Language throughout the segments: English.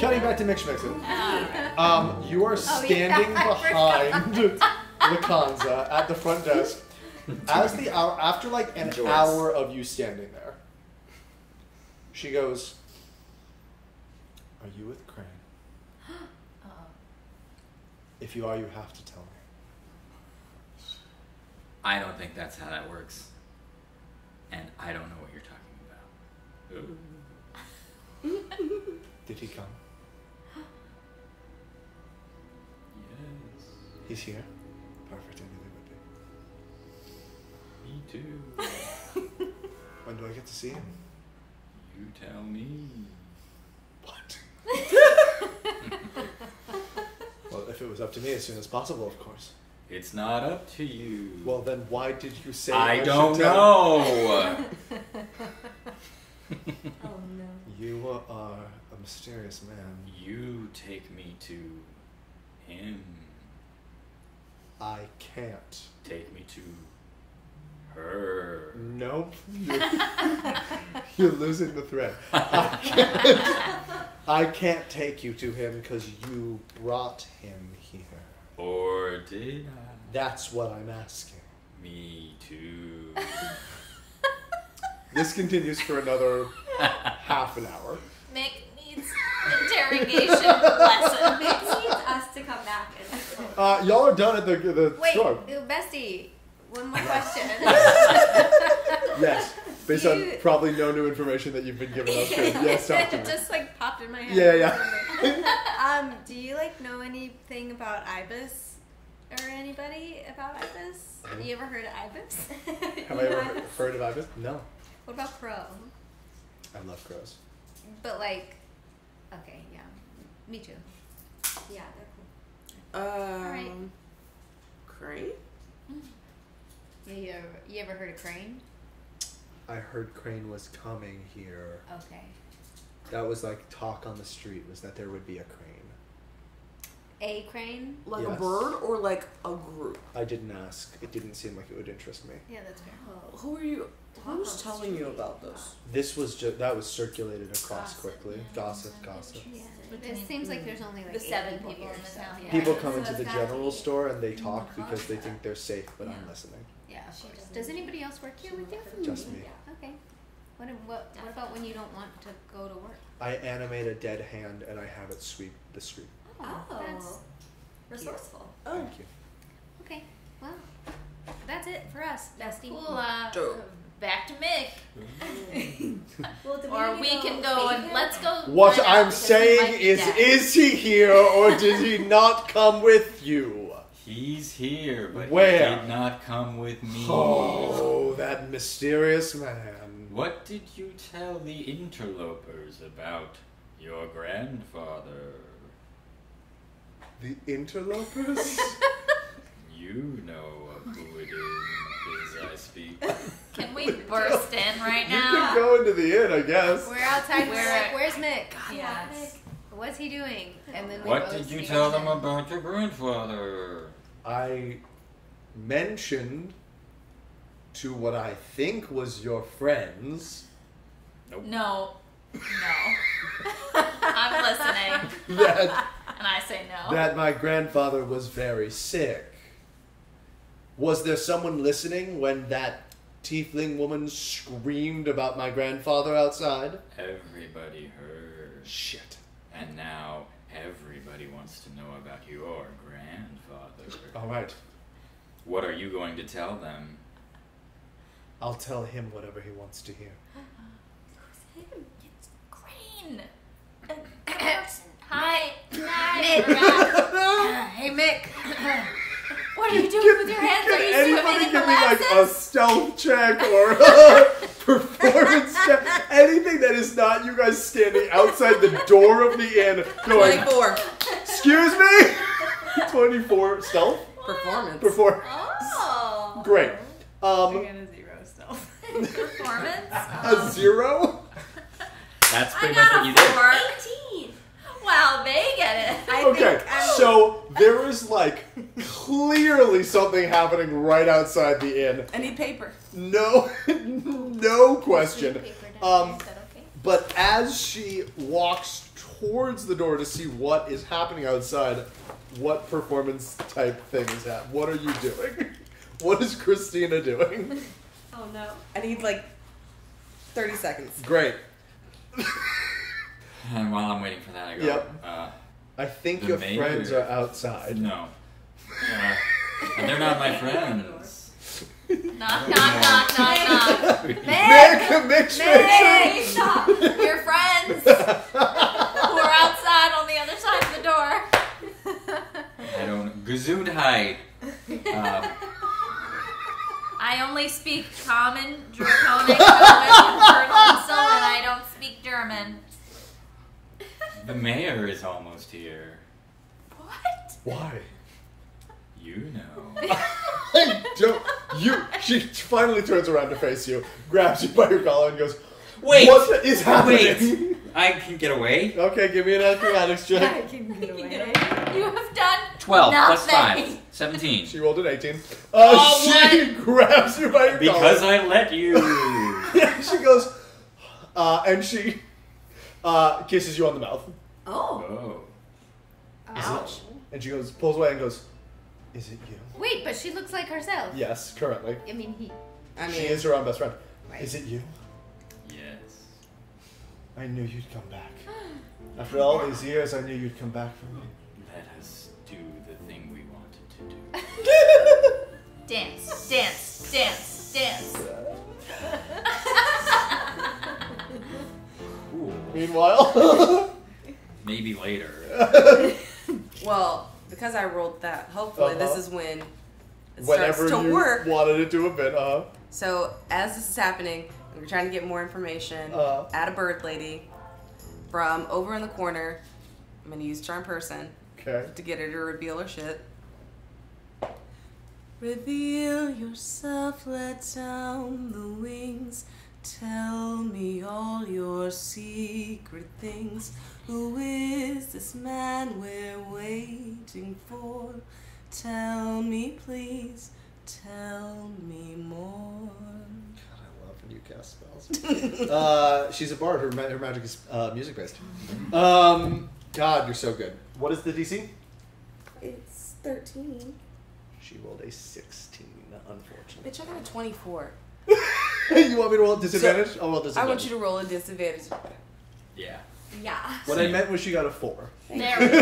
Cutting back to Mixmixin. You are standing behind Lakanza at the front desk. As the hour, after like an hour of you standing there, she goes, "Are you with Crane? If you are, you have to tell me." I don't think that's how that works. And I don't know what you're talking about. Did he come? Yes. He's here? Perfect, I knew Me too. they would be. When do I get to see him? You tell me. What? Well, if it was up to me, as soon as possible, of course. It's not up to you. Well, then why did you say I don't know. Oh no. You are a mysterious man. You take me to him. I can't. Take me to her. Nope. You're losing the thread. I can't take you to him because you brought him here. Or did I? That's what I'm asking. Me too. This continues for another half an hour. Mick needs interrogation lesson. Mick needs us to come back and. Y'all are done at the Wait, store. bestie. One more question. Yes, based on probably no new information that you've been given us. Yes, talk to me. It just like popped in my head. Yeah. Do you like know anything about Ibis or anybody about Ibis? You ever heard of Ibis? Have I ever heard of Ibis? No. What about Crow? I love crows. But like, okay, yeah, me too. Yeah, they're cool. Alright. Crane? Yeah, you ever heard of Crane? I heard Crane was coming here. Okay. That was like talk on the street, was that there would be a crane. A crane? Like Yes. a bird or like a group? I didn't ask. It didn't seem like it would interest me. Yeah, that's fair. Who are you? Who's telling you about this? This was that was circulated across quickly. Gossip. Yeah. It seems like there's only like The 7 8 people in the so, town. yeah. People Right. come So into it's the gotta general be- store and they talk because they think they're safe, but I'm listening. Yeah, of course. Does anybody else work here with you? Just me. Okay. What about when you don't want to go to work? I animate a dead hand and I have it sweep the street. Oh, that's resourceful. Thank you. okay. Well, that's it for us, bestie. Cool. Dope. Back to Mick. Well, do Or we can go and let's go. What find out I'm because he saying might be dead. is he here or did he not come with you? He's here, but Where? he did not come with me. Oh, that mysterious man. What did you tell the interlopers about your grandfather? The interlopers? You know of who it is as I speak. Can we burst in right You can now? go into the inn, I guess. We're outside. We're We're at- like, where's Mick? Yes. What's he doing? And then we What both did you sneak tell in. them about your grandfather? I mentioned to what I think was your friends Nope. No. I'm listening. that And I say no. that my grandfather was very sick. Was there someone listening when that tiefling woman screamed about my grandfather outside? Everybody heard. Shit. And now everybody wants to know about your grandfather. All right. What are you going to tell them? I'll tell him whatever he wants to hear. It's Crane. Hi. Hey, Mick. What are you doing with your hands? Are Can you anybody swimming in give me like a molasses? stealth check or a performance check? Anything that is not you guys standing outside the door of the inn going, 24. excuse me? 24 stealth? Performance. Oh. Great. I got a 0 still. Performance? A 0? That's I pretty much what got you a did. 4. Wow, they get it. Okay, so there is like clearly something happening right outside the inn. I need paper. No, no question. Is that okay? But as she walks towards the door to see what is happening outside, what performance type thing is happening? What are you doing? What is Christina doing? Oh no. I need like 30 seconds. Great. And while I'm waiting for that, I go, Yep. I think The your mayor- friends are outside. no. And they're not my friends. Knock, knock, knock, knock, knock. Mick, Hey, stop. Your friends who are outside on the other side of the door. I don't. Gesundheit. I only speak common, draconic, German, so that I don't speak German. The mayor is almost here. What? Why? You know. I don't. She finally turns around to face you, grabs you by your collar, and goes, Wait! What is happening? Wait! I can get away? Okay, give me an acrobatics check. I can get away. You have done 12 plus nothing. 5. 17. She rolled an 18. Oh, she grabs you by your Because collar. I let you. Yeah, she goes, and she kisses you on the mouth. Oh. Oh. Ouch. And she goes, pulls away and goes, Is it you? Wait, but she looks like herself. Yes, currently. I mean, he. I She mean, is her own best friend. Right. Is it you? Yes. I knew you'd come back. After all these years, I knew you'd come back for me. Let us do the thing we wanted to do. Dance, dance, dance, dance. Cool. Meanwhile, Maybe later. well, because I rolled that, hopefully this Uh-huh. is when it whenever starts to you work. wanted it to have been, So as this is happening, we're trying to get more information. Add a bird lady from over in the corner. I'm gonna use charm person okay. to get her to reveal her shit. Reveal yourself, let down the wings. Tell me all your secret things. Who is this man we're waiting for? Tell me, please. Tell me more. God, I love when you cast spells. She's a bard. Her magic is music based. God, you're so good. What is the DC? It's 13. She rolled a 16, unfortunately. Bitch, I got a 24. You want me to roll a disadvantage? I'll roll disadvantage. I want you to roll a disadvantage. Yeah. Yeah. What I meant was she got a 4. There we go.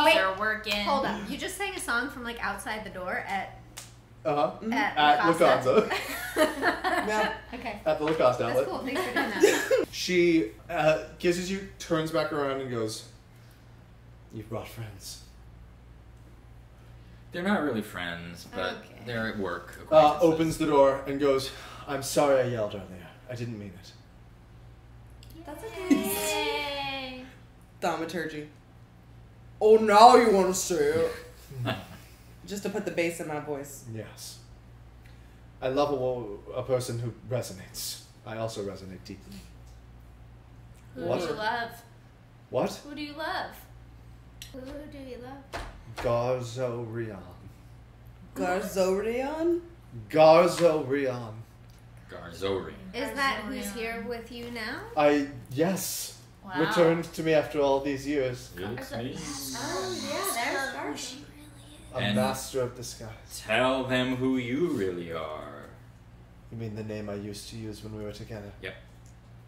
Wait. They're working. Hold up. You just sang a song from like outside the door at At Lacosta. Yeah. Okay. At the Lacoste outlet. That's cool. Thanks for doing that. She kisses you, turns back around, and goes, You've brought friends. They're not really friends, but Okay. they're at work. acquaintances. Opens the door and goes, I'm sorry I yelled earlier. I didn't mean it. That's okay. Yay. Thaumaturgy. Oh, now you want to say it. Just to put the bass in my voice. Yes. I love a person who resonates. I also resonate deeply. Who What? do you love? What? Who do you love? Who do you love? Garzo Rion. Garzorion? Garzo Rion. Garzori. Is that who's here with you now? Yes. Wow. Returned to me after all these years. It's me. Oh, yeah, there's Darcy. A And- master of disguise. Tell them who you really are. You mean the name I used to use when we were together? Yep.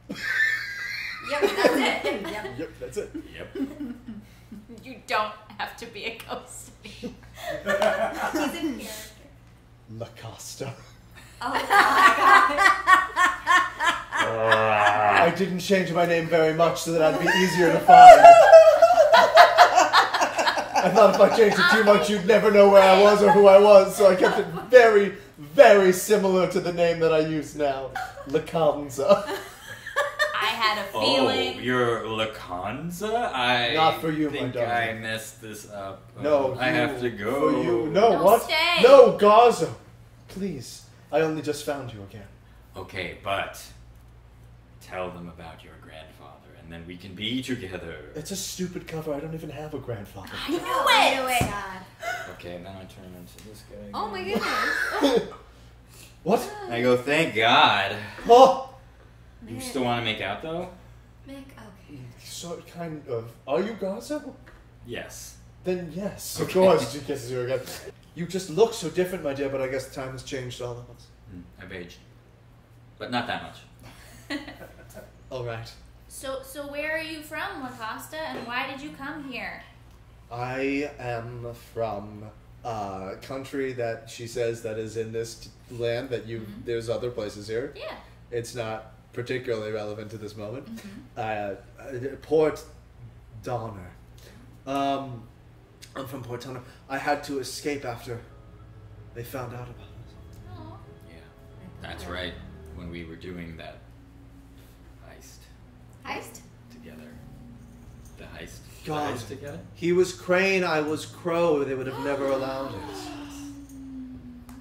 Yep, that's it. Yep. Yep, that's it. Yep. You don't have to be a ghost anymore. He's in character. Lacosta. Oh my god. I didn't change my name very much so that I'd be easier to find. I thought if I changed it too much, you'd never know where I was or who I was, so I kept it very, very similar to the name that I use now. Lacanza. I had a Oh, feeling. you're Lacanza? I Not for you, my think darling. I messed this up. No, I you- have to go. For you. No, Don't what? stay. No, Garzo. Please. I only just found you again. Okay, but tell them about your grandfather, and then we can be together. It's a stupid cover. I don't even have a grandfather. I knew it. God. Okay, then I turn into this guy. Oh my again. goodness. What? I go, thank God. Oh! You still want to make out though? Mick, okay. So kind of. Are you Garza? Yes. Then yes, of course. She kisses you again. You just look so different, my dear, but I guess time has changed all of us. I've aged. But not that much. All right. So where are you from, Lacosta, and why did you come here? I am from a country that she says that is in this land that you. There's other places here. Yeah. It's not particularly relevant to this moment. Port Donner. I'm from Port Donner. I had to escape after they found out about us. Oh. Yeah. That's right. When we were doing that Heist? together. The heist. God. The heist together? He was Crane, I was Crow. They would have never allowed it.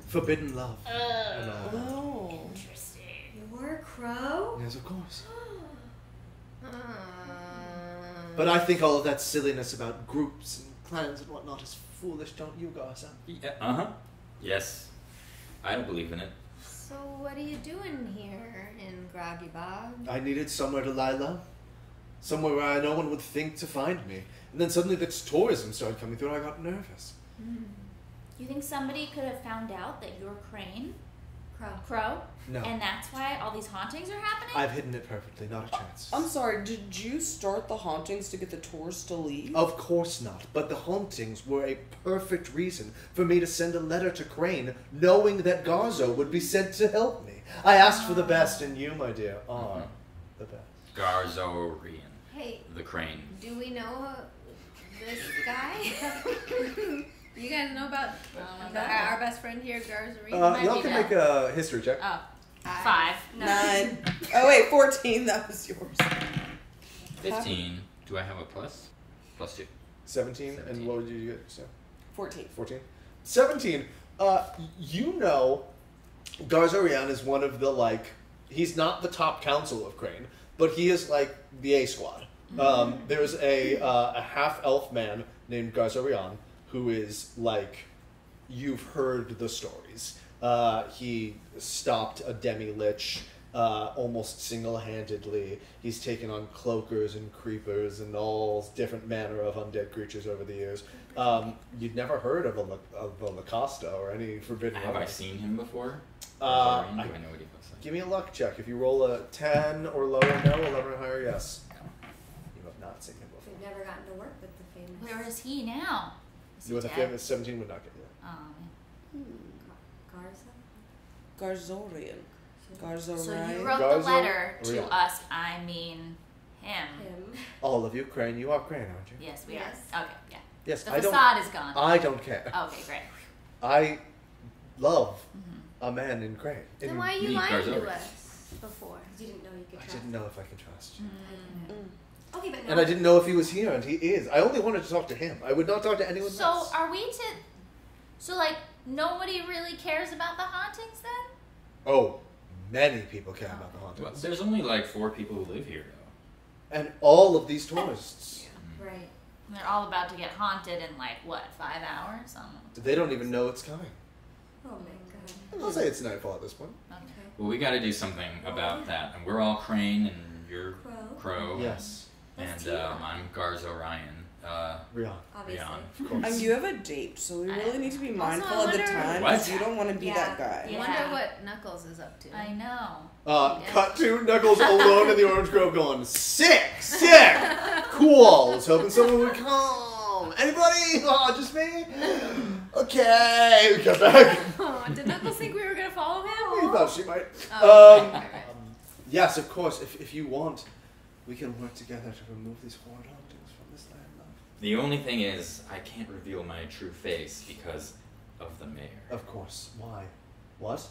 Forbidden love. And all that. Oh. Interesting. You were a crow? Yes, of course. But I think all of that silliness about groups and clans and whatnot is foolish, don't you, Garza? Yeah, yes. I don't believe in it. So what are you doing here in Groggy Bog? I needed somewhere to lie low. Somewhere where no one would think to find me. And then suddenly this tourism started coming through and I got nervous. You think somebody could have found out that you're Crane? Crow. No. And that's why all these hauntings are happening? I've hidden it perfectly, not a chance. I'm sorry, did you start the hauntings to get the tourists to leave? Of course not, but the hauntings were a perfect reason for me to send a letter to Crane, knowing that Garzo would be sent to help me. I asked for the best, and you, my dear, are the best. Garzorian. Hey, The crane. do we know this guy? You guys know about our best friend here, Garzarine? Y'all can make a history check. Oh, 5. 9. Oh wait, 14. That was yours. 15. Do I have a plus? Plus 2. 17, and what would you get? So? 14. 14? 17. You know, Garzarian is one of the, he's not the top council of Crane, but he is, the A squad. There's a half-elf man named Garzarian who is, you've heard the stories. He stopped a demi-lich almost single-handedly. He's taken on cloakers and creepers and all different manner of undead creatures over the years. You'd never heard of a Lacosta or any forbidden. Have I seen him before? Do I know what he looks like? Give me a luck check. If you roll a 10 or lower, no. 11 or higher, yes. You have not seen him before. We've never gotten to work with the famous. Where is he now? Is he With a dead? famous 17 would not get you. Oh, Garza? Garzorian. so Garzorian. you wrote Garzo- the letter to yeah. us, I mean him. Him. All of you, Crane. You are Crane, aren't you? Yes, we Yes. are. Okay, yeah. Yes, The I don't. facade is gone. I don't care. Okay, great. I love a man in Crane. Then why are you Meet lying to Garzarian. us before? You didn't know you could I trust. didn't know if I could trust. Okay, but no. And I didn't know if he was here, and he is. I only wanted to talk to him. I would not talk to anyone So else. are we to... So, nobody really cares about the hauntings then? Oh, many people care about the Well, hauntings. there's only 4 people who live here, though. And all of these tourists. Right. They're all about to get haunted in 5 hours? They don't even know it's coming. Oh my god. I'll say it's nightfall at this point. Okay. Well, we got to do something about that. And we're all Crane, and you're Crow. Crow. Yes. And I'm Garzorian. Rian. Obviously. Rian. Of course. You have a date, so we really need to be mindful of the wonder- time. What? 'Cause you don't want to be Yeah. that guy. Yeah. I wonder what Knuckles is up to. I know. Cut to Knuckles alone in the Orange Grove going, sick! Cool! I was hoping someone would come. Anybody? Oh, just me? Okay. We got back. Oh, did Knuckles think we were gonna follow him? He thought she might. Oh, right. Yes, of course. If you want, we can work together to remove these horrid hauntings from this land, love. The only thing is, I can't reveal my true face because of the mayor. Of course. Why? What?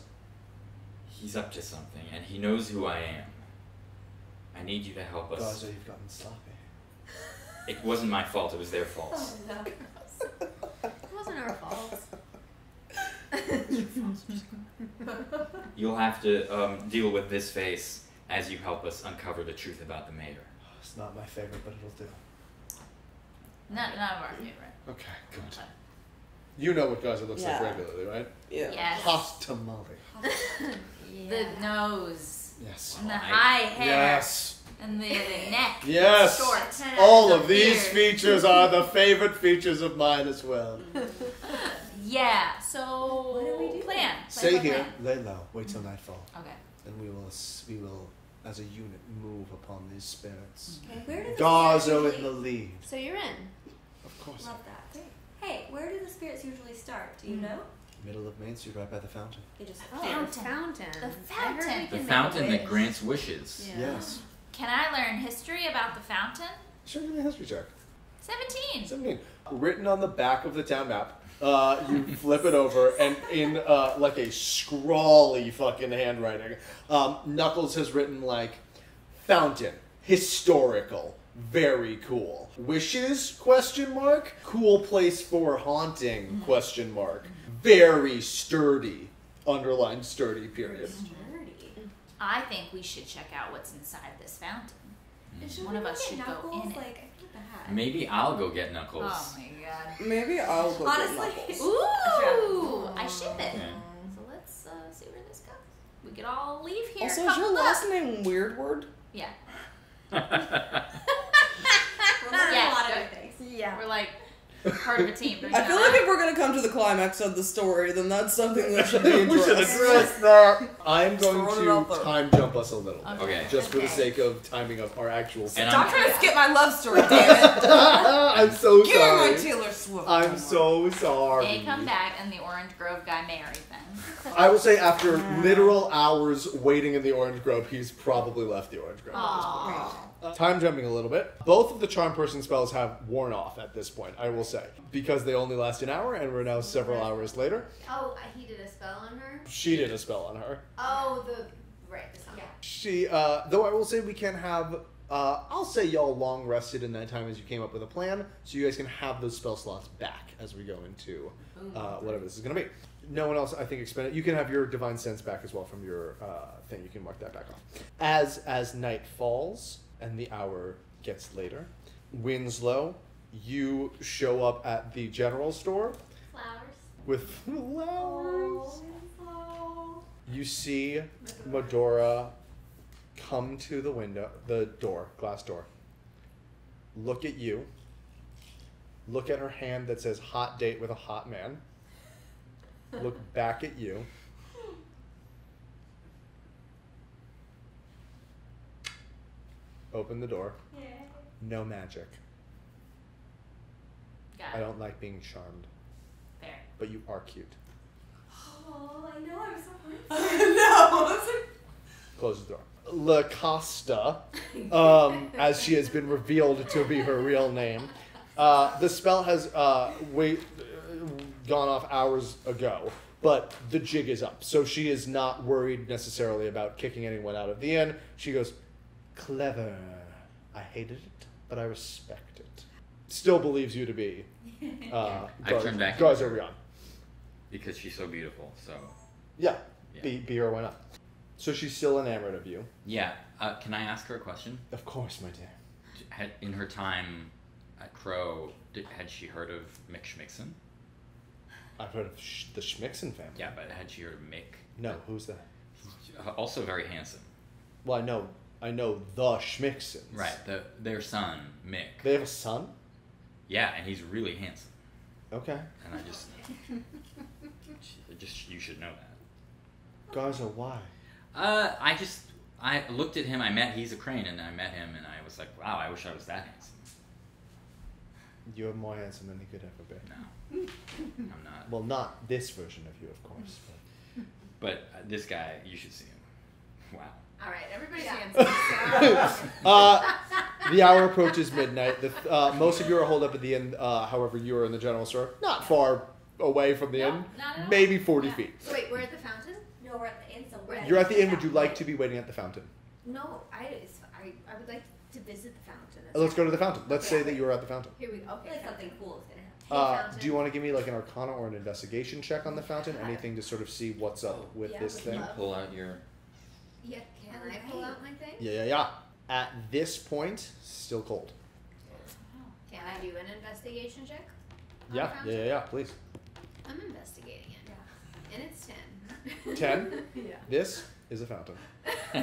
He's up to something, and he knows who I am. I need you to help us. Garza, you've gotten sloppy. It wasn't my fault, it was their fault. Oh, no. It wasn't our fault. You'll have to deal with this face as you help us uncover the truth about the mayor. It's not my favorite, but it'll do. None of our favorite. Okay, good. You know what Garza looks like Yeah. regularly, right? Yeah. Yes. Hot tamale. The nose. Yes. And the high hair. Yes. And the neck. Yes. Short. All The of these beard. features are the favorite features of mine as well. Yeah, so What do we do? plan. Stay plan, here, plan. lay low, wait till nightfall. Okay. Then we will, as a unit, move upon these spirits. Okay. Where do the Garzo spirits in the usually... lead. So you're in. Of course. Love that. Great. Hey, where do the spirits usually start? Do you know? Middle of Main Street, right by the fountain. They just Fountain. Fountain. The I heard we fountain. The can fountain make a that wish. grants wishes. Yeah. Yes. Can I learn history about the fountain? Sure, give me a history check. 17. 17. Written on the back of the town map. You flip it over, and in like a scrawly fucking handwriting, Knuckles has written like, fountain, historical, very cool. Wishes, question mark, cool place for haunting, question mark. Very sturdy, underlined sturdy, period. I think we should check out what's inside this fountain. Should One we of us get should go Knuckles? in it. Like, I feel bad. Maybe I'll go get Knuckles. Oh my god. Maybe I'll go Honestly. get Knuckles. Ooh, I ship it. Okay. So let's see where this goes. We could all leave here. Also, is your coupled last up. name Weird Word? Yeah. We're learning Yeah, a lot go- of things. Yeah. We're like part of a team. Don't you I know feel that? like if we're gonna come to the climax of the story, then that's something that should be We should addressed. address that. I'm going Throwing it out to there. time jump us a little bit. Okay. Just for the Okay. sake of timing of our actual And set. Stop trying to skip my love story, damn it. I'm so Give me my sorry. Taylor Swift. I'm so sorry. They come back and the Orange Grove guy married them. I will say after literal hours waiting in the Orange Grove, he's probably left the Orange Grove at this point. Aww. Time jumping a little bit. Both of the charm person spells have worn off at this point, I will say. Because they only last an hour and we're now several hours later. Oh, he did a spell on her? She did a spell on her. Oh, right, the song. Yeah. She, though I will say we can have, I'll say y'all long rested in that time as you came up with a plan, so you guys can have those spell slots back as we go into whatever this is going to be. No one else, I think, expended. You can have your divine sense back as well from your thing. You can mark that back off. As night falls and the hour gets later, Winslow, you show up at the general store Flowers. with flowers. Oh. You see Medora come to the window, the door, glass door. Look at you. Look at her hand that says hot date with a hot man. Look back at you. Open the door. Yeah. No magic. Got I it. don't like being charmed, Fair. but you are cute. Oh, I know, I'm so No. Close the door. La Costa, as she has been revealed to be her real name. The spell has gone off hours ago, but the jig is up. So she is not worried necessarily about kicking anyone out of the inn. She goes, clever. I hated it, but I respect it. Still believes you to be I turned back Garzorian. because she's so beautiful. So Yeah, Yeah. be her, why not? So she's still enamored of you. yeah, can I ask her a question? Of course, my dear. In her time at Crow, had she heard of Mick Schmixon? I've heard of the Schmixon family. Yeah, but had she heard of Mick? No, who's that? Also very handsome. Well, I know the Schmixons. Right, their son Mick. They have a son? Yeah, and he's really handsome. Okay. And I just you should know that. Garza, why? I looked at him. He's a crane, and I met him, and I was like, wow, I wish I was that handsome. You're more handsome than he could ever be. No, I'm not. Well, not this version of you, of course. But this guy, you should see him. Wow. All right, everybody's Yeah. But, the hour approaches midnight. Most of you are holed up at the inn. However, you are in the general store. Not far away from the inn. not at all. Maybe 40 feet. So wait, we're at the fountain? No, we're at the inn somewhere. You're at the inn. Would you like to be waiting at the fountain? No, I would like to visit the fountain. Let's go to the fountain. Let's say Yeah. that you are at the fountain. Here we go. Okay. Like something cool is gonna happen. Do you want to give me like an Arcana or an Investigation check on the fountain? Anything to sort of see what's up with Yeah, this would thing? love. Pull out your. Yeah, can I pull out my thing? Yeah. At this point, still cold. Can I do an investigation check? on the Yeah. fountain? Please. I'm investigating it. Yeah. And it's 10. 10. Yeah. This is a fountain. Oh,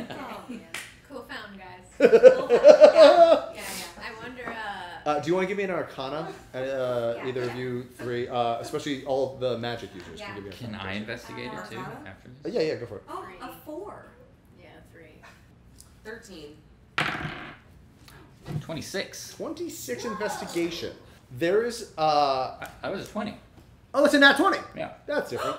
man. Cool found, guys. Cool. Yeah. I wonder, Do you want to give me an Arcana? Either of you three, especially all the magic users Yeah. can give me Can Arcana. I investigate it too Arcana? after this? Yeah, go for it. Oh, a 4. yeah, 3. 13. 26. 26 investigation. There is, I was a 20. oh, that's a nat 20. Yeah. That's different.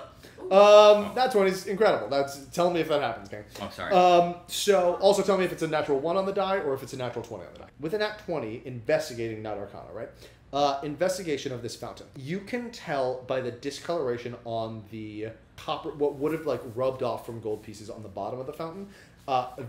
Nat 20 is incredible. Tell me if that happens, gang. Oh, sorry. So also tell me if it's a natural 1 on the die or if it's a natural 20 on the die. With a nat 20, investigating, not Arcana, right? Investigation of this fountain. You can tell by the discoloration on the copper, what would have like rubbed off from gold pieces on the bottom of the fountain.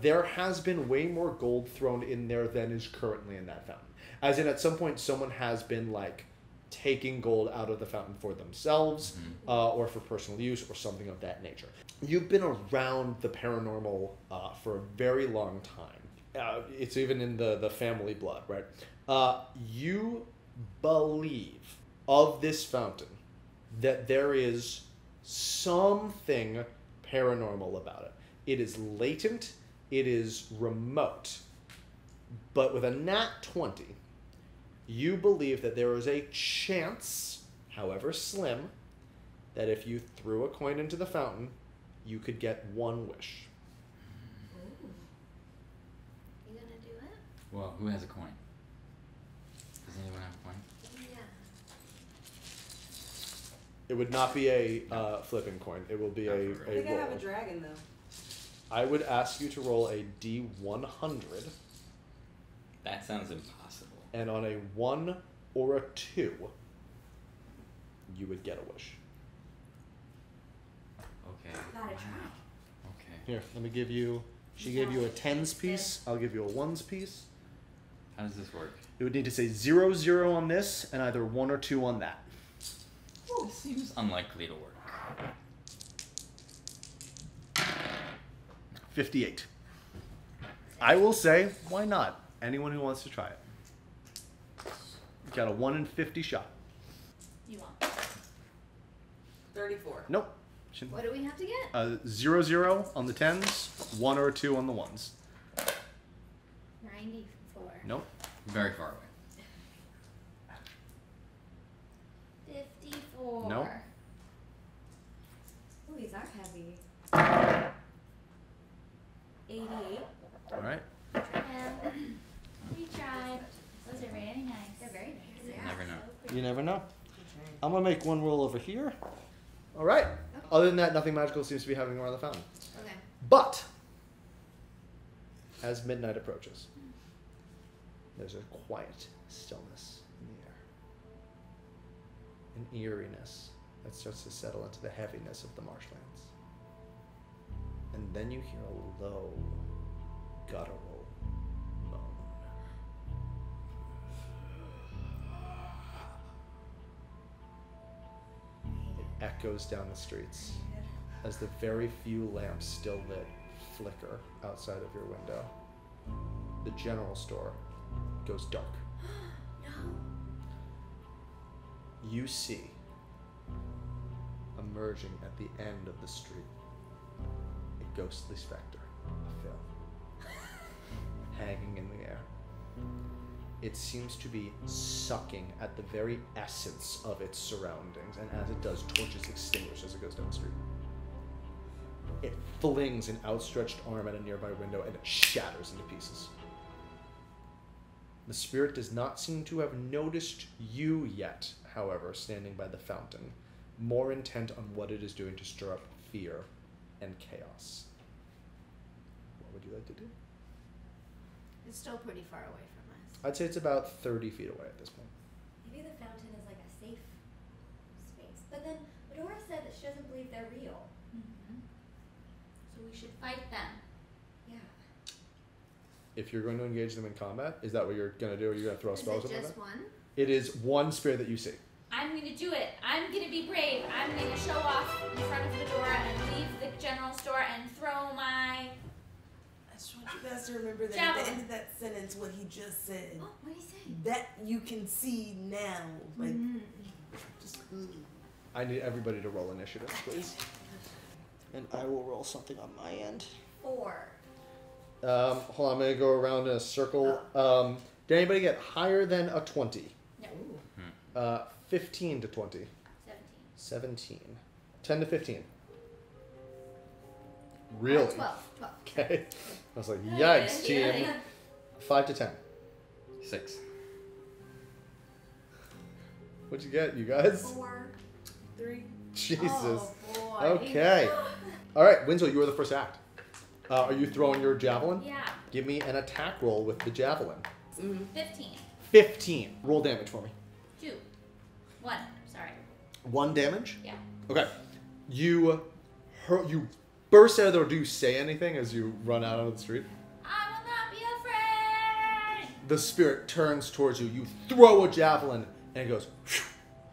There has been way more gold thrown in there than is currently in that fountain. As in, at some point, someone has been like taking gold out of the fountain for themselves or for personal use or something of that nature. You've been around the paranormal for a very long time. It's even in the family blood, right? You believe of this fountain that there is something paranormal about it. It is latent, it is remote, but with a nat 20, you believe that there is a chance, however slim, that if you threw a coin into the fountain, you could get one wish. Ooh. You gonna do it? Well, who has a coin? Does anyone have a coin? Yeah. It would not be a flipping coin. It will be a I think I have a roll. dragon, though. I would ask you to roll a D100, That sounds impossible. and on a 1 or a 2, you would get a wish. Okay. Gotta try. Okay. Here, let me give you. She gave you a tens piece. I'll give you a ones piece. How does this work? It would need to say 0, 0 on this, and either 1 or 2 on that. This seems unlikely to work. 58. I will say, why not? Anyone who wants to try it. You got a 1 in 50 shot. You want? 34. Nope. What do we have to get? 0, 0 on the tens, 1 or 2 on the ones. 94. Nope. Very far away. 54. Nope. Ooh, these are heavy. 88. All right. We tried. Those are very nice. They're very nice. You never know. You never know. I'm going to make one roll over here. All right. Other than that, nothing magical seems to be happening around the fountain. Okay. But, as midnight approaches, there's a quiet stillness in the air. An eeriness that starts to settle into the heaviness of the marshlands. And then you hear a low, guttural moan. It echoes down the streets as the very few lamps still lit flicker outside of your window. The general store goes dark. You see, emerging at the end of the street, a ghostly specter, a Phil, hanging in the air. It seems to be sucking at the very essence of its surroundings, and as it does, torches extinguish as it goes down the street. It flings an outstretched arm at a nearby window, and it shatters into pieces. The spirit does not seem to have noticed you yet, however, standing by the fountain, more intent on what it is doing to stir up fear and chaos. What would you like to do? It's still pretty far away from us. I'd say it's about 30 feet away at this point. Maybe the fountain is like a safe space. But then Medora said that she doesn't believe they're real. Mm-hmm. So we should fight them. Yeah. If you're going to engage them in combat, is that what you're going to do? Or are you going to throw a Is spell or it something like just that? one? It is one spirit that you see. I'm gonna do it. I'm gonna be brave. I'm gonna show off in front of Medora and leave the general store and throw my. I just want you guys to remember that at Javelin. the end of that sentence, what he just said. Oh, what did he say? That you can see now. Like, just. I need everybody to roll initiative, please. And I will roll something on my end. 4. Hold on, I'm going to go around in a circle. Did anybody get higher than a 20? No. 15 to 20. 17. 10 to 15. Really? 12. Okay. I was like, yikes, team. 5 to 10. 6. What'd you get, you guys? 4. 3. Jesus. Oh, boy. Okay. All right, Winslow, you are the first to act. Are you throwing your javelin? Yeah. Give me an attack roll with the javelin. 15. 15. Roll damage for me. 2. 1. Sorry. 1 damage? Yeah. Okay. You burst out of the door. Do you say anything as you run out onto the street? I will not be afraid. The spirit turns towards you. You throw a javelin, and it goes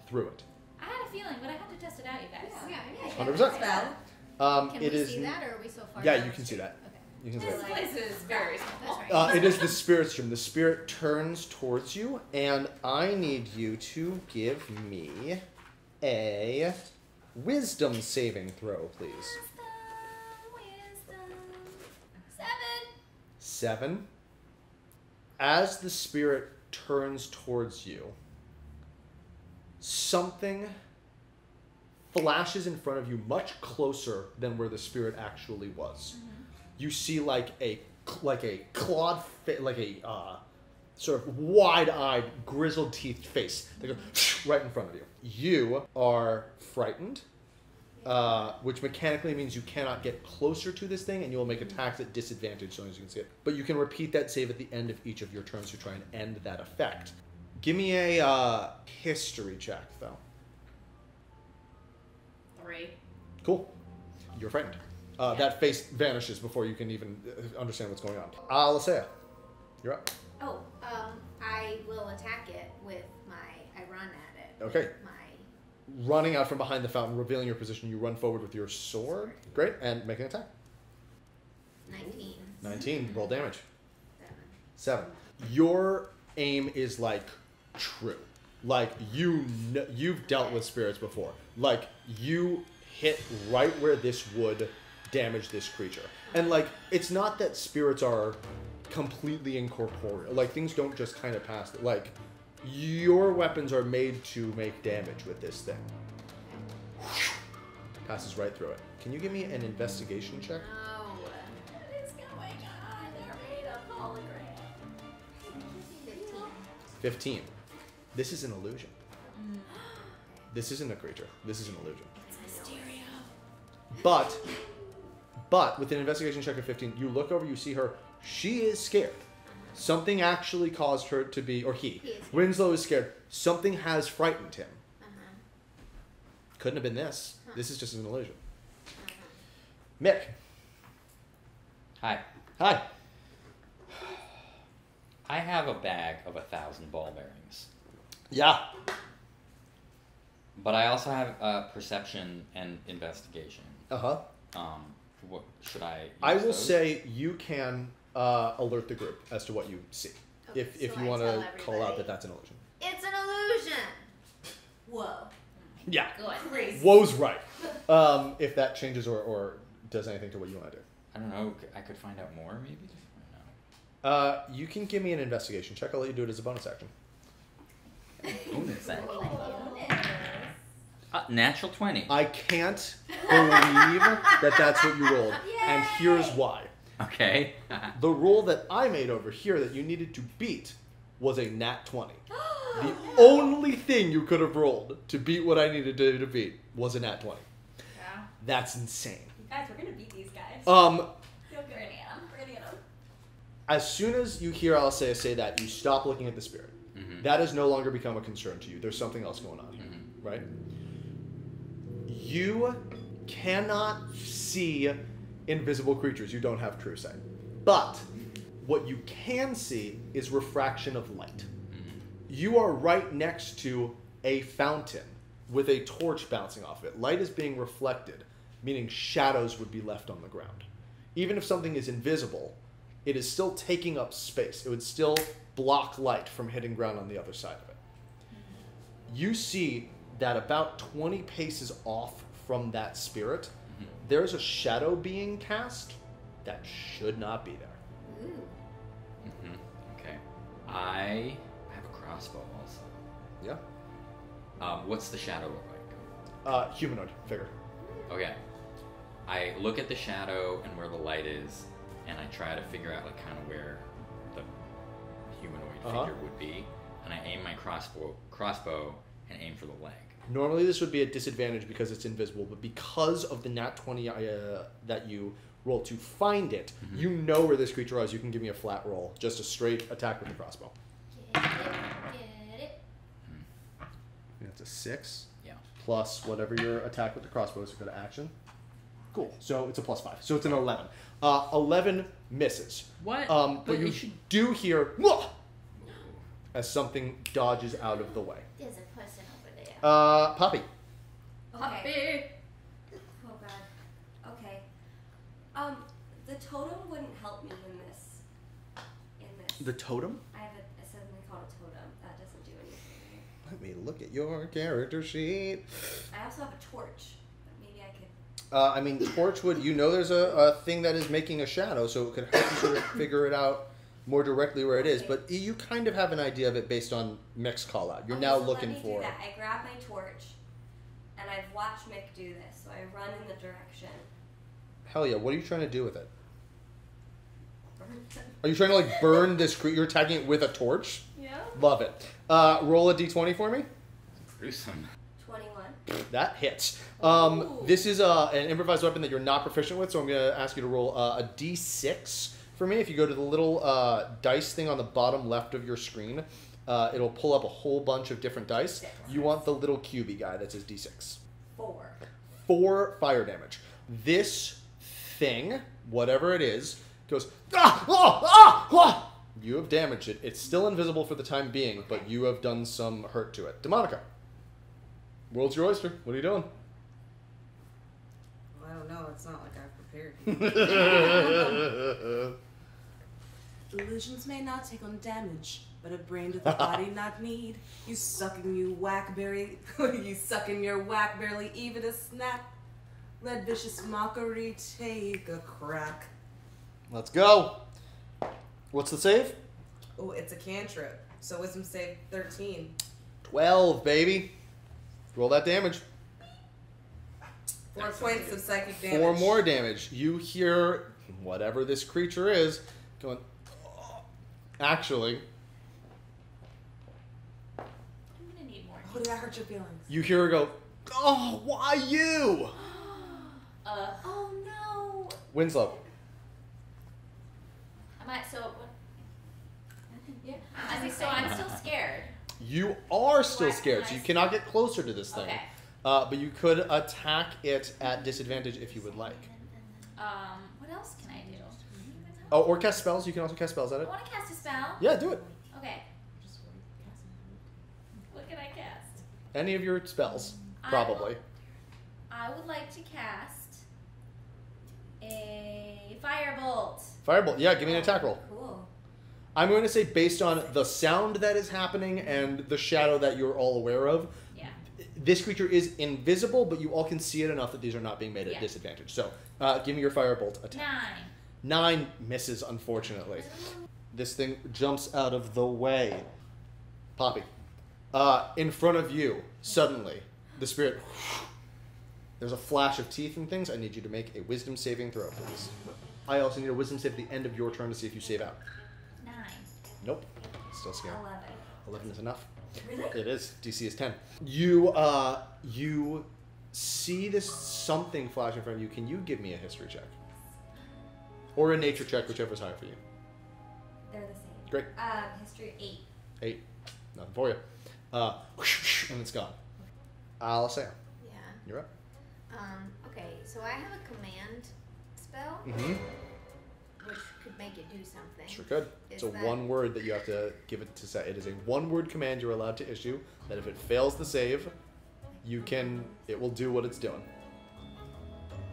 through it. I had a feeling, but I had to test it out, you guys. Yeah. 100%. Can It we is. see that, or are we so far Yeah, down you the can see street? that. Okay. You can see This that. place is very small. That's right. It is the spirit stream. The spirit turns towards you, and I need you to give me a wisdom saving throw, please. Wisdom. 7. 7. As the spirit turns towards you, something flashes in front of you much closer than where the spirit actually was. You see like a clawed sort of wide-eyed, grizzled teeth face that goes right in front of you. You are frightened, which mechanically means you cannot get closer to this thing, and you will make attacks at disadvantage as long as you can see it. But you can repeat that save at the end of each of your turns to try and end that effect. Give me a history check, though. 3. Cool. You're frightened. That face vanishes before you can even understand what's going on. Alessia, you're up. Oh, I will attack it with I run at it. Okay. With my Running out from behind the fountain, revealing your position, you run forward with your sword. Great, and make an attack. 19. 19, roll damage. 7. 7. Your aim is like true. Like you've dealt with spirits before. Like you hit right where this would damage this creature. And like it's not that spirits are completely incorporeal. Like things don't just kind of pass. Like your weapons are made to make damage with this thing. Passes right through it. Can you give me an investigation check? No. What is going on? They're made of hologram. 15. 15. This is an illusion. This isn't a creature. This is an illusion. But with an investigation check of 15, you look over, you see her. She is scared. Something actually caused her to be, or he. Winslow is scared. Something has frightened him. Couldn't have been this. This is just an illusion. Mick. Hi. Hi. I have a bag of 1,000 ball bearings. Yeah. But I also have perception and investigation. Uh-huh. What should I use I will those? say you can alert the group as to what you see. Okay, If so you I want tell to call out everybody. that that's an illusion. It's an illusion. Whoa. Yeah. Good. Woe's right. If that changes or does anything to what you want to do. I don't know. I could find out more, maybe? I don't know. You can give me an investigation check. I'll let you do it as a bonus action. Bonus action. Natural 20. I can't believe that that's what you rolled. And here's why. Okay. The roll that I made over here that you needed to beat was a nat 20. The only thing you could have rolled to beat what I needed to beat was a nat 20. Yeah. That's insane. Guys, we're gonna beat these guys. Feel good. We're gonna get them. As soon as you hear Alessia say that, you stop looking at the spirit. Mm-hmm. That has no longer become a concern to you. There's something else going on here, right? You cannot see invisible creatures. You don't have true sight. But what you can see is refraction of light. You are right next to a fountain with a torch bouncing off it. Light is being reflected, meaning shadows would be left on the ground. Even if something is invisible, it is still taking up space. It would still block light from hitting ground on the other side of it. You see that about 20 paces off from that spirit, there's a shadow being cast that should not be there. I have a crossbow also. Yeah. What's the shadow look like? Humanoid figure. Okay. I look at the shadow and where the light is, and I try to figure out like kind of where the humanoid figure would be, and I aim my crossbow and aim for the leg. Normally this would be a disadvantage because it's invisible, but because of the nat 20 that you roll to find it, you know where this creature is. You can give me a flat roll, just a straight attack with the crossbow. Get it. That's a 6. Yeah. Plus whatever your attack with the crossbow is for the action. Cool. So it's a +5. So it's an 11. 11 misses. What? But you do hear "Wah!" as something dodges out of the way. There's a person over there. Poppy. Okay. Oh god. Okay. The totem wouldn't help me in this. The totem? I have something called a totem. That doesn't do anything. Let me look at your character sheet. I also have a torch. But maybe I could. I mean, Torchwood, you know there's a thing that is making a shadow, so it could help you sort of figure it out more directly where it is. But you kind of have an idea of it based on Mick's call out. You're now looking let me for. Do that. I grab my torch, and I've watched Mick do this, so I run in the direction. Hell yeah! What are you trying to do with it? Are you trying to like burn this creature? You're attacking it with a torch? Yeah. Love it. Roll a d20 for me. Gruesome. 21. That hits. This is an improvised weapon that you're not proficient with, so I'm going to ask you to roll a d6 for me. If you go to the little dice thing on the bottom left of your screen, it'll pull up a whole bunch of different dice. You want the little cubey guy that says d6. 4. 4 fire damage. This thing, whatever it is, goes, ah, ah, ah, ah. You have damaged it. It's still invisible for the time being, but you have done some hurt to it. Demonica. World's your oyster. What are you doing? Well, I don't know. It's not like I've prepared. Illusions may not take on damage, but a brain doth the body not need. You sucking you whackberry, you sucking your whack barely even a snap. Let vicious mockery take a crack. Let's go. What's the save? Oh, it's a cantrip. So wisdom save 13. 12, baby. Roll that damage. 4 points of psychic damage. 4 more damage. You hear whatever this creature is going, oh. Actually, I'm gonna need more. Oh, did that hurt your feelings? you hear her go, oh, why you? Oh no. Winslow. So I'm still scared. You are still Why scared, am so I you cannot get closer to this thing. Okay. But you could attack it at disadvantage if you would like. What else can I do? Oh, or cast spells. You can also cast spells at I it. want to cast a spell. Yeah, do it. Okay. What can I cast? Any of your spells, probably. I would like to cast a firebolt. Firebolt. Yeah, give me an attack roll. Cool. I'm going to say based on the sound that is happening and the shadow that you're all aware of, Yeah. this creature is invisible, but you all can see it enough that these are not being made at disadvantage. So, give me your firebolt attack. 9 misses, unfortunately. This thing jumps out of the way. Poppy. In front of you, suddenly, the spirit... There's a flash of teeth and things. I need you to make a wisdom saving throw, please. I also need a wisdom save at the end of your turn to see if you save out. 9. Nope. Still scared. 11. 11 is enough. Really? It is. DC is 10. You see this something flash in front of you. Can you give me a history check? Or a nature check, whichever's higher for you. They're the same. Great. History 8. 8. Nothing for you. And it's gone. Alistair, Yeah. you're up. Okay, so I have a command spell, which could make it do something. Sure could. It's a one word that you have to give it to say. It is a one-word command you're allowed to issue that if it fails the save, it will do what it's doing.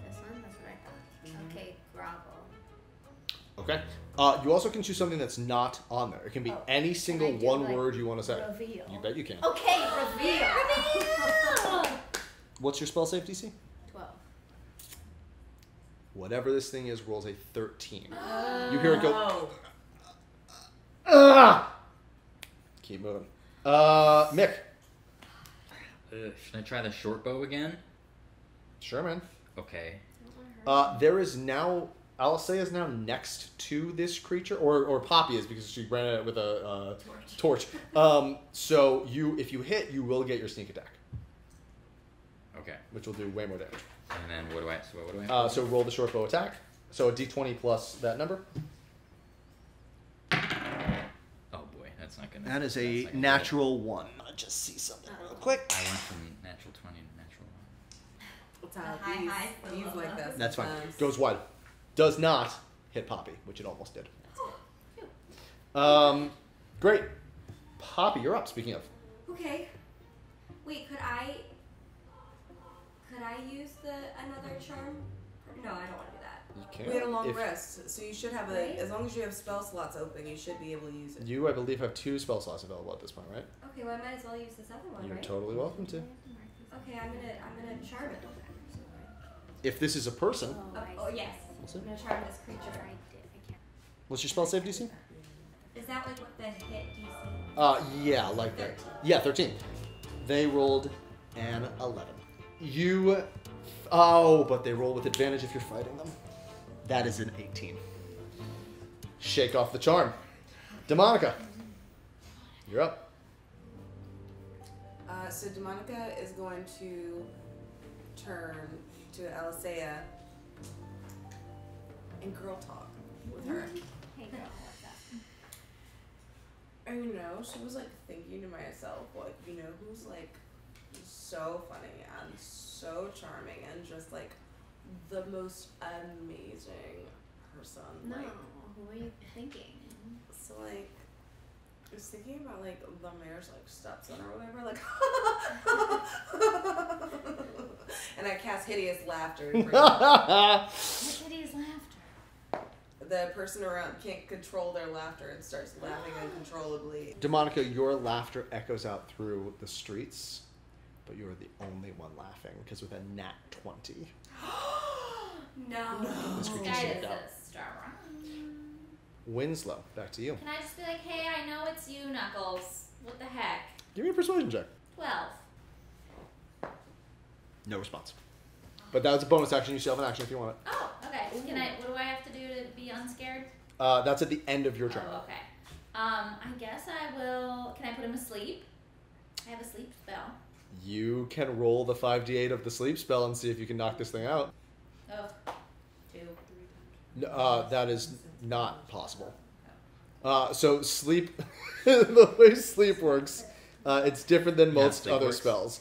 This one? That's what I thought. Okay, grovel. Okay. You also can choose something that's not on there. It can be any single I do, one like, word you want to say. reveal? You bet you can. Okay, reveal! What's your spell save DC? 12. Whatever this thing is rolls a 13. You hear it go, Oh. ah! keep moving. Mick. Should I try the short bow again? Sure, man. Okay. There is now... Alisea is now next to this creature, or Poppy is because she ran at it with a torch. So if you hit, you will get your sneak attack. Okay. Which will do way more damage. And then what do I have? So roll the short bow attack. So a d20 plus that number. Oh boy, that's not gonna. That is a natural 1. I'll just see something real quick. I went from natural 20 to natural 1. That's how he's like that. That's fine. sometimes. Goes wide. Does not hit Poppy, which it almost did. Great. Poppy, you're up. Speaking of. Okay. Wait, could I use another charm? No, I don't want to do that. You can. We had a long rest, so you should have Right? as long as you have spell slots open, you should be able to use it. You, I believe, have 2 spell slots available at this point, right? Okay, well I might as well use this other one, You're right? totally welcome to. Okay, I'm gonna charm it. If this is a person, Oh yes. What's I'm it? gonna charm this creature. what's your spell save DC? Is that like what the hit DC? Yeah, like that. Yeah, 13. They rolled an 11. You... Oh, but they roll with advantage if you're fighting them. That is an 18. Shake off the charm. Demonica, you're up. So Demonica is going to turn to Alisea and girl talk with her. Hey girl, what's up? And she was like thinking to myself, like, who's like so funny and so charming and just like the most amazing person. No, Like, who are you thinking? so like I was thinking about like the mayor's like stepson or whatever, like and I cast hideous laughter. What's hideous laughter? The person around can't control their laughter and starts laughing uncontrollably. Demonica, your laughter echoes out through the streets, but you're the only one laughing, because with a nat 20. No. This creature's Guy saved is out. a star. Winslow, back to you. Can I just be like, hey, I know it's you, Knuckles. What the heck? Give me a persuasion check. 12. No response. But that was a bonus action. You still have an action if you want it. Oh, okay. What do I have to do to be unscared? That's at the end of your turn. Oh, okay. I guess I will. Can I put him asleep? I have a sleep spell. You can roll the 5d8 of the sleep spell and see if you can knock this thing out. Oh, 2. That is not possible. So sleep, the way sleep works, it's different than most sleep other works. spells.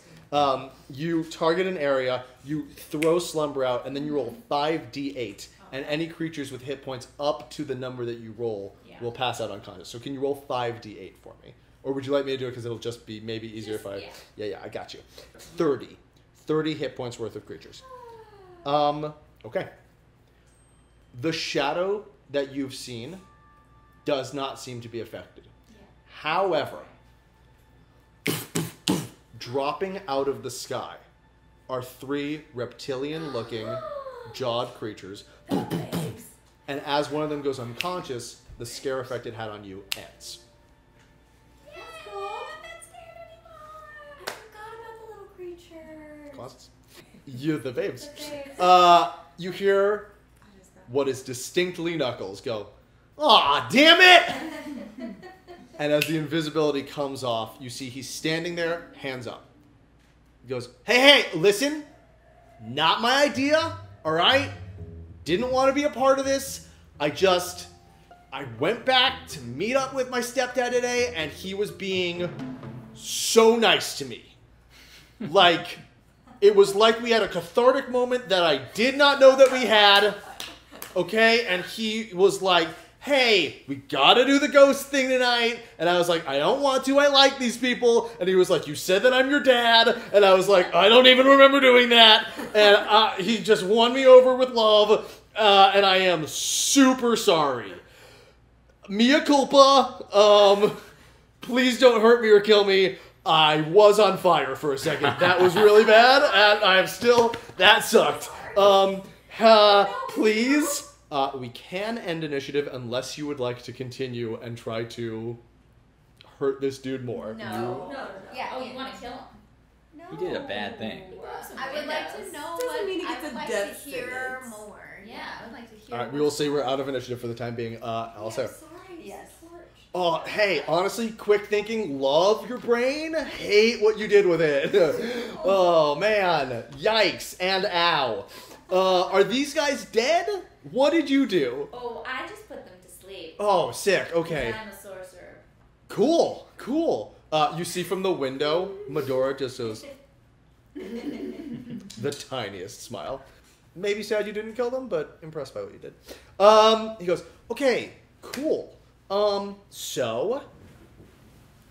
You target an area, you throw slumber out, and then you roll 5d8. And any creatures with hit points up to the number that you roll will pass out unconscious. So can you roll 5d8 for me? Or would you like me to do it because it'll just be maybe easier if I... Yeah, I got you. 30. 30 hit points worth of creatures. Okay. The shadow that you've seen does not seem to be affected. However, dropping out of the sky are 3 reptilian-looking, jawed creatures. And as one of them goes unconscious, the scare effect it had on you ends. That's cool. I'm not scared anymore. I forgot about the little creature. Closets. You, the babes. The babes. You hear what is distinctly Knuckles go, "Aw, damn it!" And as the invisibility comes off, you see he's standing there, hands up. He goes, hey, listen, not my idea, all right? Didn't want to be a part of this. I went back to meet up with my stepdad today, and he was being so nice to me. Like, it was like we had a cathartic moment that I did not know that we had, okay? And he was like, hey, we gotta do the ghost thing tonight. And I was like, I don't want to, I like these people. And he was like, you said that I'm your dad. And I was like, I don't even remember doing that. And he just won me over with love. And I am super sorry. Mea culpa. Please don't hurt me or kill me. I was on fire for a second. That was really bad. And I'm still, that sucked. Please. We can end initiative unless you would like to continue and try to hurt this dude more. No. Yeah. Oh, you want to kill him? No. He did a bad thing. I would like to know Doesn't what. mean he I gets would a like death to hear sentence. more. Yeah. I would like to hear. All right, we more. will say we're out of initiative for the time being. Alistair. Sorry, Yes. Oh, hey, honestly, quick thinking, love your brain, hate what you did with it. Oh, man. Yikes and ow. Are these guys dead? What did you do? Oh, I just put them to sleep. Oh, sick. Okay. I'm a sorcerer. Cool. Cool. You see from the window, Medora just goes, the tiniest smile. Maybe sad you didn't kill them, but impressed by what you did. He goes, okay, cool. So,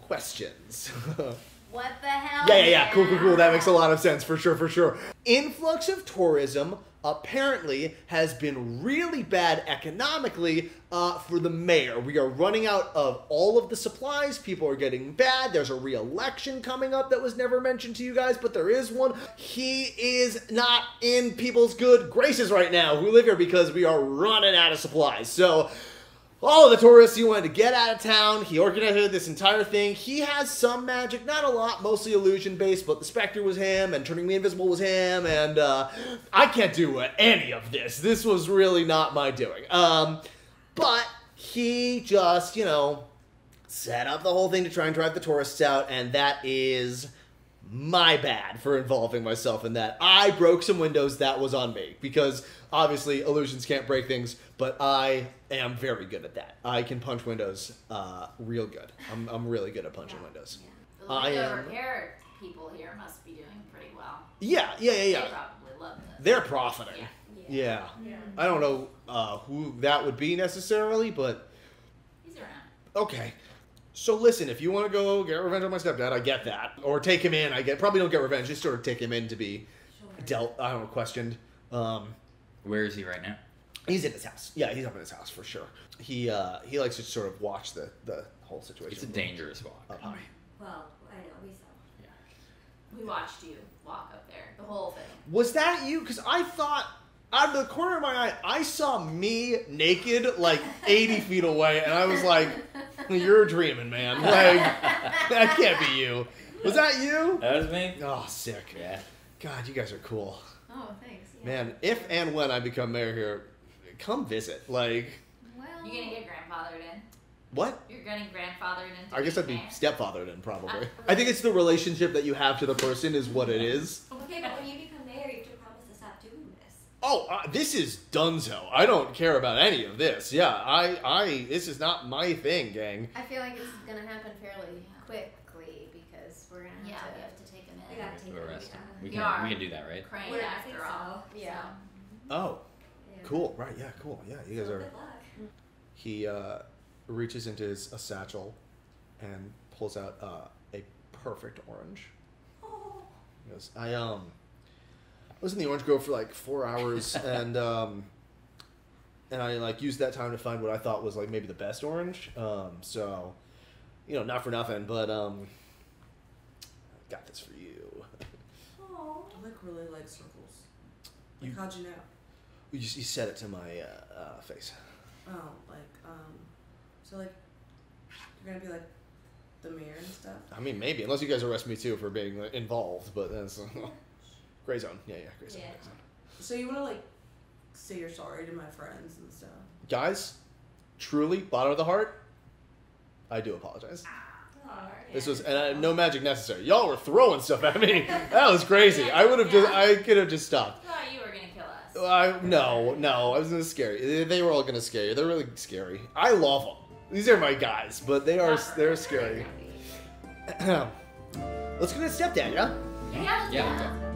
questions. What the hell? Yeah. Cool. That makes a lot of sense, for sure. Influx of tourism apparently has been really bad economically for the mayor. We are running out of all of the supplies. People are getting bad. There's a re-election coming up that was never mentioned to you guys, but there is one. He is not in people's good graces right now who live here because we are running out of supplies. So, all of the tourists, he wanted to get out of town. He organized this entire thing. He has some magic, not a lot, mostly illusion-based, but the Spectre was him, and turning me invisible was him, and I can't do any of this. This was really not my doing. But he just, set up the whole thing to try and drive the tourists out, and that is my bad for involving myself in that. I broke some windows. That was on me, because obviously illusions can't break things, but I am very good at that. I can punch windows real good. I'm really good at punching windows. The I window am. repair people here must be doing pretty well. Yeah. They probably love this. They're profiting. Yeah. I don't know who that would be necessarily, but He's around. okay. So listen, if you want to go get revenge on my stepdad, I get that. Or take him in, I get. Probably don't get revenge, just sort of take him in to be questioned. Where is he right now? He's in his house. Yeah, he's up in his house for sure. He likes to sort of watch the whole situation. It's a dangerous walk. Up high. Well, I know, we saw. We watched you walk up there. The whole thing. Was that you? Because I thought, out of the corner of my eye, I saw me naked like 80 feet away, and I was like, you're dreaming, man. Like, that can't be you. Was that you? That was me. Oh, sick. Yeah. God, you guys are cool. Oh, thanks. Yeah. Man, if and when I become mayor here, come visit. Like, Well. You gonna get grandfathered in? what? You're getting grandfathered into I guess I'd be being mayor? stepfathered in, probably. I think it's the relationship that you have to the person is what it is. Okay, but when you become mayor, you have to promise to stop doing this. Oh, this is dunzo. I don't care about any of this. Yeah, this is not my thing, gang. I feel like it's gonna happen fairly quickly because we're gonna Yeah, have we to. have to take him We in. gotta take Arrest it. him. Yeah. We can do that, right? Crane Well, I after think all. so. Yeah. Oh, Yeah. cool. Right, yeah, cool. Yeah, you guys So are... good luck. He reaches into a satchel and pulls out a perfect orange. Oh. He goes, I was in the orange grove for like 4 hours and I like used that time to find what I thought was like maybe the best orange. So, not for nothing, but got this for you. Oh. I really like circles. You- How'd you know? You said it to my face. Oh, so like, you're gonna be like the mayor and stuff? I mean, maybe, unless you guys arrest me too for being involved, but that's gray zone. Yeah, gray zone. Yeah. Gray zone. So you wanna like say you're sorry to my friends and stuff? Guys, truly, bottom of the heart, I do apologize. This was no magic necessary. Y'all were throwing stuff at me. That was crazy. I could have just stopped. I thought you were gonna kill us. No, I was gonna scare you. They were all gonna scare you. They're really scary. I love them. These are my guys, but they're scary. Let's go to stepdad, yeah? Yeah, Yeah.